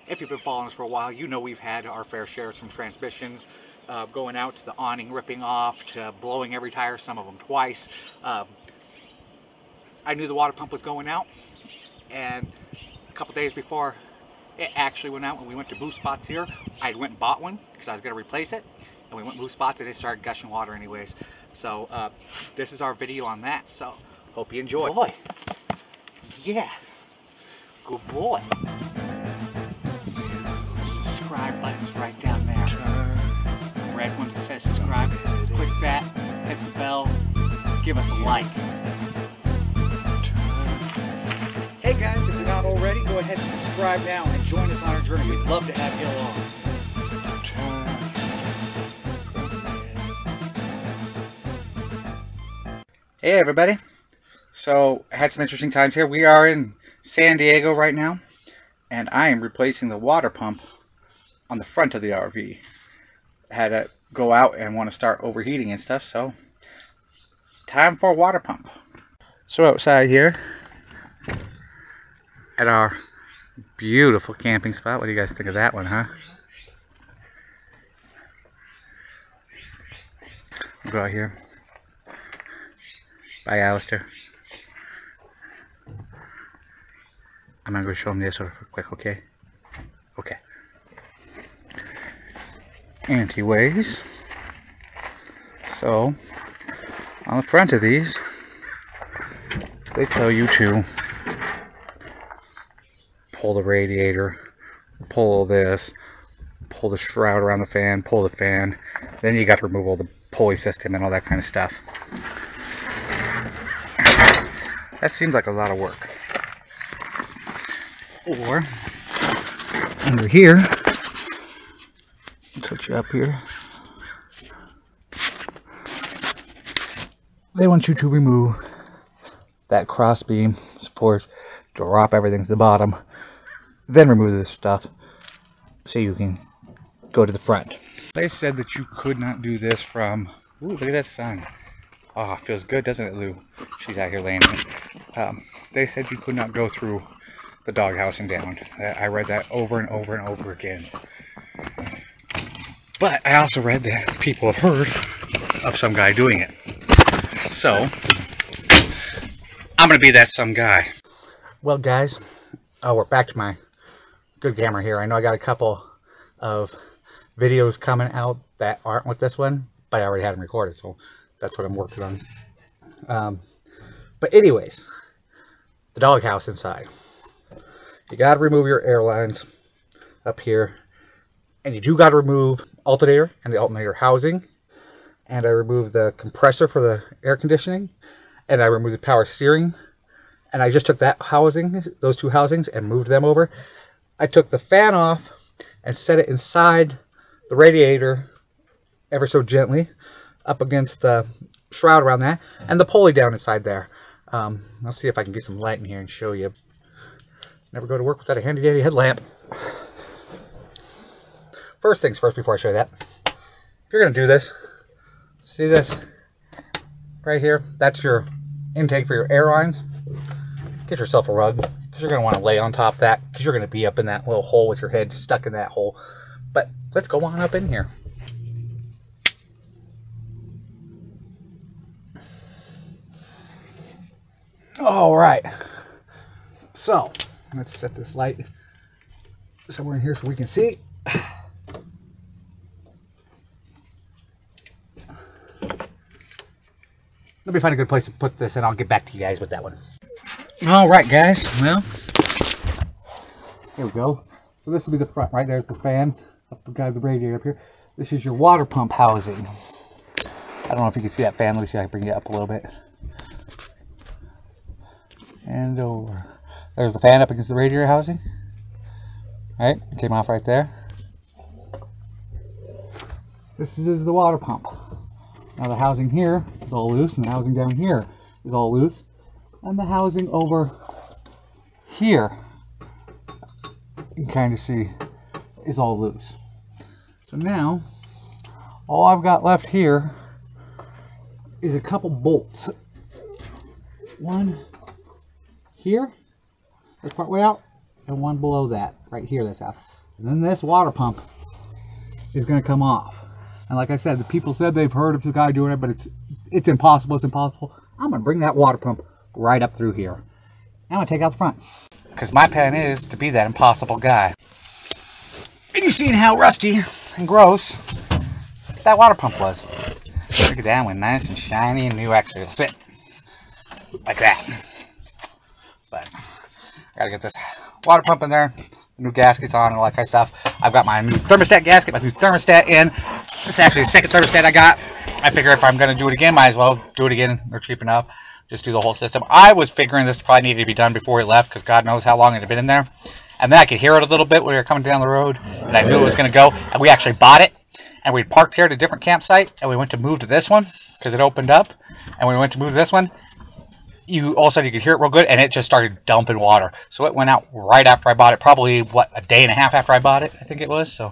if you've been following us for a while, you know we've had our fair share of some transmissions going out, to the awning ripping off, to blowing every tire, some of them twice. I knew the water pump was going out, and a couple days before it actually went out, when we went to Boost Spots here, I went and bought one because I was going to replace it, and we went to Boost Spots and it started gushing water anyways. So this is our video on that, so hope you enjoy. Good boy. Yeah, good boy. Subscribe button's right down there. Red one that says subscribe. Click that, hit the bell, give us a like. Hey guys, if you're not already, go ahead and subscribe now and join us on our journey. We'd love to have you along. Hey everybody. So, I had some interesting times here. We are in San Diego right now, and I am replacing the water pump on the front of the RV. I had to go out and want to start overheating and stuff, so time for a water pump. So outside here at our beautiful camping spot. What do you guys think of that one, huh? We'll go out here. Bye, Alistair. I'm gonna go show him this sort of quick, okay? Okay. Anti-ways. So, on the front of these, they tell you to pull the radiator, pull this, pull the shroud around the fan, pull the fan. Then you got to remove all the pulley system and all that kind of stuff. That seems like a lot of work. Or, under here, I'll touch you up here. They want you to remove that cross beam support, drop everything to the bottom, then remove this stuff so you can go to the front. They said that you could not do this from, ooh, look at that sun. Oh, feels good, doesn't it, Lou? She's out here laying in it. They said you could not go through the doghouse and down. I read that over and over and over again. But I also read that people have heard of some guy doing it. So, I'm going to be that some guy. Well, guys, we're back to my good camera here. I know I got a couple of videos coming out that aren't with this one, but I already had them recorded, so that's what I'm working on. But anyways, the doghouse inside. You got to remove your air lines up here, and you do got to remove alternator and the alternator housing. And I removed the compressor for the air conditioning, and I removed the power steering. And I just took that housing, those two housings, and moved them over. I took the fan off and set it inside the radiator ever so gently up against the shroud around that, and the pulley down inside there. I'll see if I can get some light in here and show you. Never go to work without a handy dandy headlamp. First things first, before I show you that, if you're going to do this, see this right here? That's your intake for your air lines. Get yourself a rug, because you're going to want to lay on top of that, because you're going to be up in that little hole with your head stuck in that hole. But let's go on up in here. All right. So, let's set this light somewhere in here so we can see. Let me find a good place to put this, and I'll get back to you guys with that one. All right, guys. Well, here we go. So this will be the front, right? There's the fan. Up the radiator up here. This is your water pump housing. I don't know if you can see that fan. Let me see if I can bring it up a little bit. And over. There's the fan up against the radiator housing. All right, it came off right there. This is the water pump. Now the housing here is all loose, and the housing down here is all loose. And the housing over here, you can kind of see, is all loose. So now, all I've got left here is a couple bolts. One here, that's part way out, and one below that, right here, this out. And then this water pump is going to come off. And like I said, the people said they've heard of the guy doing it, but it's impossible. It's impossible. I'm going to bring that water pump right up through here. I'm going to take out the front. Because my plan is to be that impossible guy. And you've seen how rusty and gross that water pump was. Look at that one, nice and shiny and new. Actually, it'll sit like that. But I gotta get this water pump in there, new gaskets on and all that kind of stuff. I've got my new thermostat gasket, my new thermostat in. This is actually the second thermostat I got. I figure if I'm gonna do it again, might as well do it again. They're cheap enough. Just do the whole system. I was figuring this probably needed to be done before we left, because God knows how long it had been in there. And then I could hear it a little bit when we were coming down the road, and I knew it was going to go. And we actually bought it, and we parked here at a different campsite, and we went to move to this one because it opened up. And when we went to move to this one, all of a sudden you could hear it real good, and it just started dumping water. So it went out right after I bought it, probably a day and a half after I bought it, I think it was. So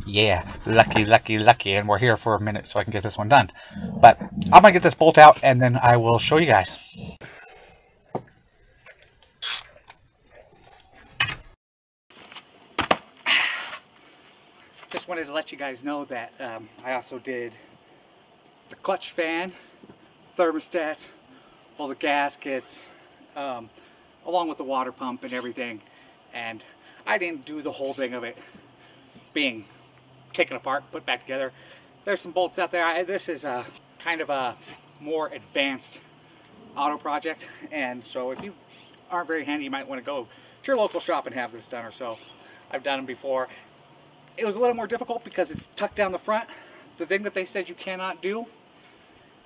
yeah, lucky, lucky, lucky. And we're here for a minute so I can get this one done. But I'm going to get this bolt out, and then I will show you guys. Just wanted to let you guys know that I also did the clutch fan, thermostat, all the gaskets, along with the water pump and everything. And I didn't do the whole thing of it being taken apart, put back together. There's some bolts out there. This is a kind of a more advanced auto project, and so if you aren't very handy, you might want to go to your local shop and have this done or so. I've done them before. It was a little more difficult because it's tucked down the front. The thing that they said you cannot do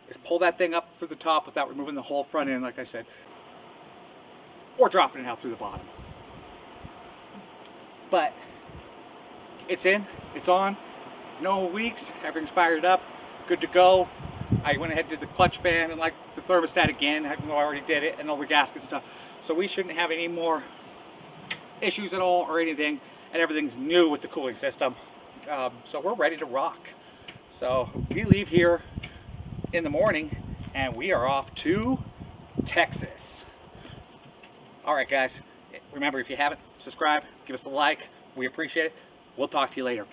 is pull that thing up through the top without removing the whole front end, like I said, or dropping it out through the bottom. But it's in, it's on, no leaks, everything's fired up, good to go. I went ahead and did the clutch fan and like the thermostat again, even though I already did it, and all the gaskets and stuff. So we shouldn't have any more issues at all or anything. And everything's new with the cooling system, so we're ready to rock. So we leave here in the morning and we are off to Texas. All right, guys, remember, if you haven't, subscribe, give us a like, we appreciate it. We'll talk to you later.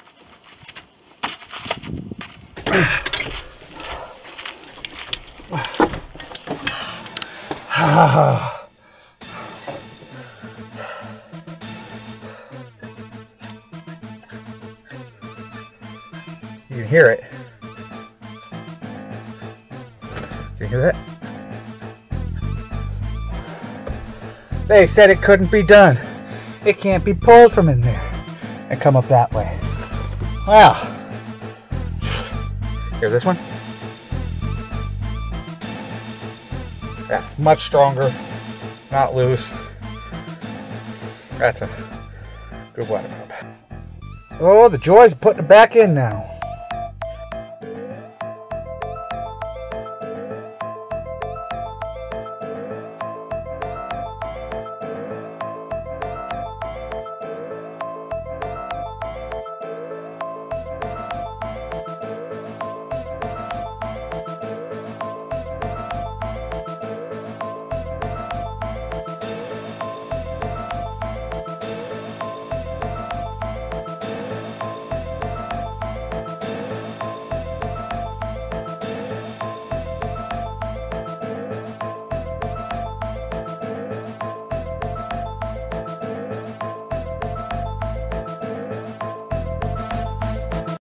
You can hear it. Can you hear that? They said it couldn't be done. It can't be pulled from in there and come up that way. Wow. Hear this one? That's much stronger, not loose. That's a good water pump. Oh, the joys of putting it back in now.